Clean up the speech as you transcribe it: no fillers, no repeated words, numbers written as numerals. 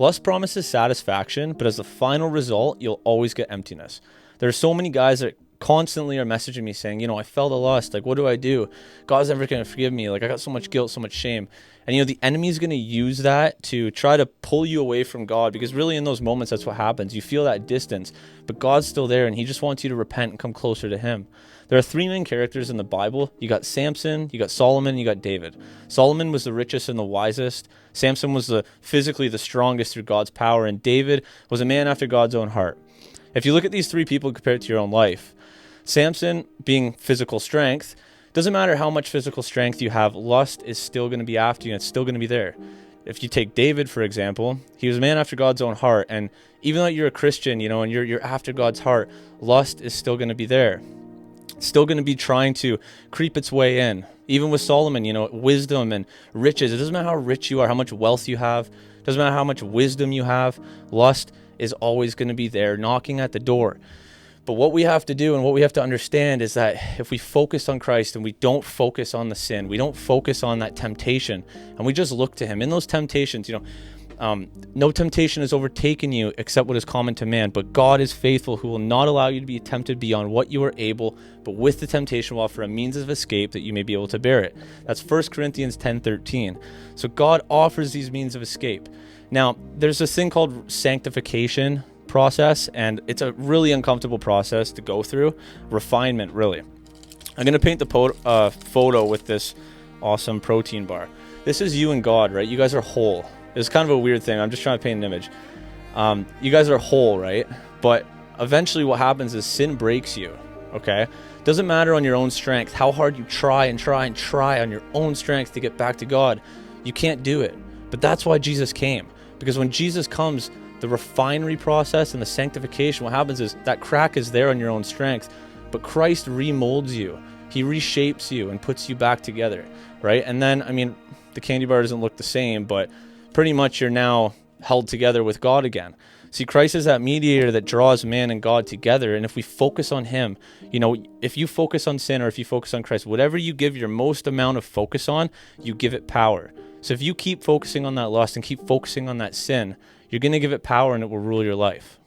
Lust promises satisfaction, but as the final result, you'll always get emptiness. There are so many guys that constantly are messaging me saying, I fell to lust. Like, what do I do? God's never going to forgive me. Like, I got so much guilt, so much shame. And, the enemy is going to use that to try to pull you away from God, because really in those moments, that's what happens. You feel that distance, but God's still there, and he just wants you to repent and come closer to him. There are three main characters in the Bible. You got Samson, you got Solomon, you got David. Solomon was the richest and the wisest. Samson was physically the strongest through God's power, and David was a man after God's own heart. If you look at these three people compared to your own life, Samson being physical strength, doesn't matter how much physical strength you have, lust is still going to be after you, and it's still going to be there. If you take David, for example, he was a man after God's own heart, and even though you're a Christian, and you're after God's heart, lust is still going to be there. It's still going to be trying to creep its way in. Even with Solomon, wisdom and riches, it doesn't matter how rich you are, how much wealth you have, it doesn't matter how much wisdom you have, lust is always going to be there, knocking at the door. But what we have to do and what we have to understand is that if we focus on Christ and we don't focus on the sin, we don't focus on that temptation, and we just look to him in those temptations, no temptation has overtaken you except what is common to man, but God is faithful, who will not allow you to be tempted beyond what you are able, but with the temptation will offer a means of escape that you may be able to bear it. That's 1 Corinthians 10:13. So God offers these means of escape. Now, there's this thing called sanctification process, and it's a really uncomfortable process to go through. Refinement, really. I'm going to paint the photo with this awesome protein bar. This is you and God, right? You guys are whole. It's kind of a weird thing. I'm just trying to paint an image. You guys are whole, right? But eventually what happens is sin breaks you, okay? Doesn't matter on your own strength, how hard you try on your own strength to get back to God. You can't do it. But that's why Jesus came. Because when Jesus comes, the refinery process and the sanctification, what happens is that crack is there on your own strength, but Christ remolds you. He reshapes you and puts you back together, right? And then, the candy bar doesn't look the same, but pretty much you're now held together with God again. See, Christ is that mediator that draws man and God together, and if we focus on him, if you focus on sin or if you focus on Christ, whatever you give your most amount of focus on, you give it power. So if you keep focusing on that lust and keep focusing on that sin, you're going to give it power and it will rule your life.